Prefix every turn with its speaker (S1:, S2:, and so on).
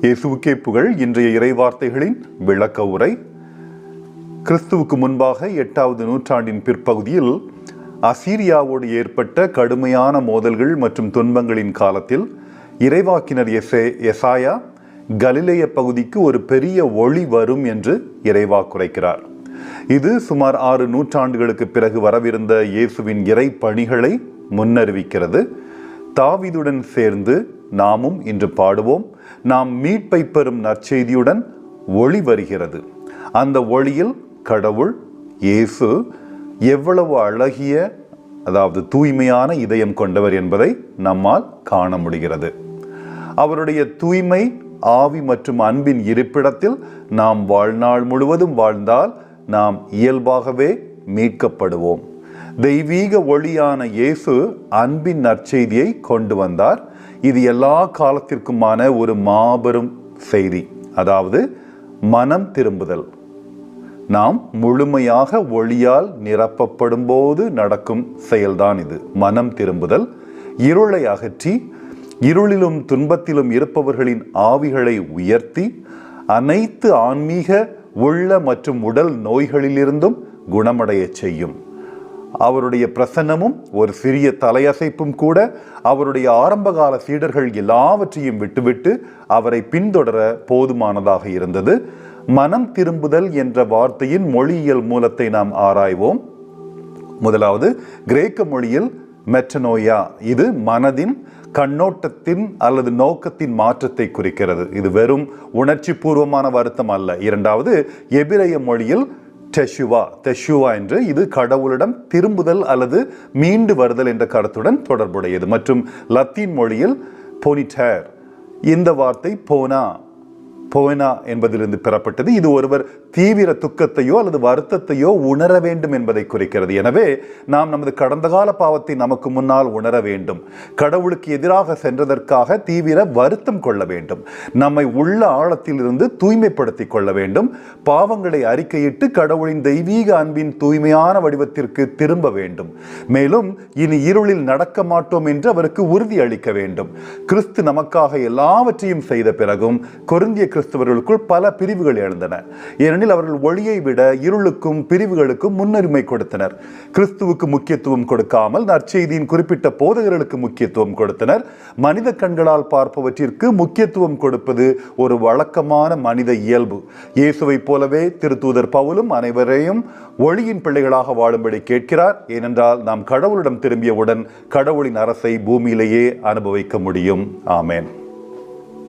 S1: இயேசுவுக்கே புகழ். இன்றைய இறைவார்த்தைகளின் விளக்க உரை. கிறிஸ்துவுக்கு முன்பாக 8வது நூற்றாண்டின் பிற்பகுதியில் அசீரியாவோடு ஏற்பட்ட கடுமையான மோதல்கள் மற்றும் துன்பங்களின் காலத்தில் இறைவாக்கினர் எசாயா கலிலேய பகுதிக்கு ஒரு பெரிய ஒளி வரும் என்று இறைவாக்குரைக்கிறார். இது சுமார் 6 நூற்றாண்டுகளுக்கு பிறகு வரவிருந்த இயேசுவின் இறை பணிகளை முன்னறிவிக்கிறது. தாவீதுடன் சேர்ந்து நாமும் இன்று பாடுவோம். நாம் மீட்பை பெறும் நற்செய்தியுடன் ஒளி வருகிறது. அந்த ஒளியில் கடவுள் இயேசு எவ்வளவு அழகிய, அதாவது தூய்மையான இதயம் கொண்டவர் என்பதை நம்மால் காண முடிகிறது. அவருடைய தூய்மை, ஆவி மற்றும் அன்பின் இருப்பிடத்தில் நாம் வாழ்நாள் முழுவதும் வாழ்ந்தால் நாம் இயல்பாகவே மீட்கப்படுவோம். தெய்வீக ஒளியான இயேசு அன்பின் நற்செய்தியை கொண்டு வந்தார். இது எல்லா காலத்திற்குமான ஒரு மாபெரும் செய்தி, அதாவது மனம் திரும்புதல். நாம் முழுமையாக ஒளியால் நிரப்பப்படும் போது நடக்கும் செயல்தான் இது, மனம் திரும்புதல். இருளை அகற்றி இருளிலும் துன்பத்திலும் இருப்பவர்களின் ஆவிகளை உயர்த்தி அனைத்து ஆன்மீக, உள்ள மற்றும் உடல் நோய்களிலிருந்தும் குணமடைய செய்யும். அவருடைய பிரசன்னமும் ஒரு சிறிய தலையசைப்பும் கூட அவருடைய ஆரம்பகால சீடர்கள் எல்லாவற்றையும் விட்டுவிட்டு அவரை பின்தொடர போதுமானதாக இருந்தது. மனம் திரும்புதல் என்ற வார்த்தையின் மொழியியல் மூலத்தை நாம் ஆராய்வோம். முதலாவது, கிரேக்க மொழியில் மெட்டனோயா. இது மனதின், கண்ணோட்டத்தின் அல்லது நோக்கத்தின் மாற்றத்தை குறிக்கிறது. இது வெறும் உணர்ச்சி பூர்வமான வருத்தம் அல்ல. இரண்டாவது, எபிரேய மொழியில் தெஷுவா என்று, இது கடவுளிடம் திரும்புதல் அல்லது மீண்டு வருதல் என்ற கருத்துடன் தொடர்புடையது. மற்றும் லத்தீன் மொழியில் போனிட்டேர், இந்த வார்த்தை போனா என்பதிலிருந்து பெறப்பட்டது. இது ஒருவர் தீவிர துக்கத்தையோ அல்லது வருத்தத்தையோ உணர வேண்டும் என்பதை குறிக்கிறது. எனவே நாம் நமது கடந்த கால பாவத்தை நமக்கு முன்னால் உணர வேண்டும். கடவுளுக்கு எதிராக சென்றதற்காக தீவிர வருத்தம் கொள்ள வேண்டும். நம்மை உள்ள ஆழத்திலிருந்து தூய்மைப்படுத்திக் கொள்ள வேண்டும். பாவங்களை அறிக்கையிட்டு கடவுளின் தெய்வீக அன்பின் தூய்மையான வடிவத்திற்கு திரும்ப வேண்டும். மேலும் இனி இருளில் நடக்க மாட்டோம் என்று அவருக்கு உறுதி அளிக்க வேண்டும். கிறிஸ்து நமக்காக எல்லாவற்றையும் செய்த பிறகும் கொரிந்திய கிறிஸ்தவர்களுக்குள் பல பிரிவுகள் எழுந்தன. ஏனெனில் அவர்கள் ஒளியை விட இருளுக்கும் பிரிவுகளுக்கும் முன்னுரிமை கொடுத்தனர். கிறிஸ்துவுக்கு முக்கியத்துவம் கொடுக்காமல் நற்செய்தியின் குறிப்பிட்ட போதகர்களுக்கு முக்கியத்துவம் கொடுத்தனர். மனித கண்களால் பார்ப்பவற்றிற்கு முக்கியத்துவம் கொடுப்பது ஒரு வழக்கமான மனித இயல்பு. இயேசுவை போலவே திருத்தூதர் பவுலும் அனைவரையும் ஒளியின் பிள்ளைகளாக வாழும்படி கேட்கிறார். ஏனென்றால் நாம் கடவுளிடம் திரும்பியவுடன் கடவுளின் அரசை பூமியிலேயே அனுபவிக்க முடியும். ஆமேன்.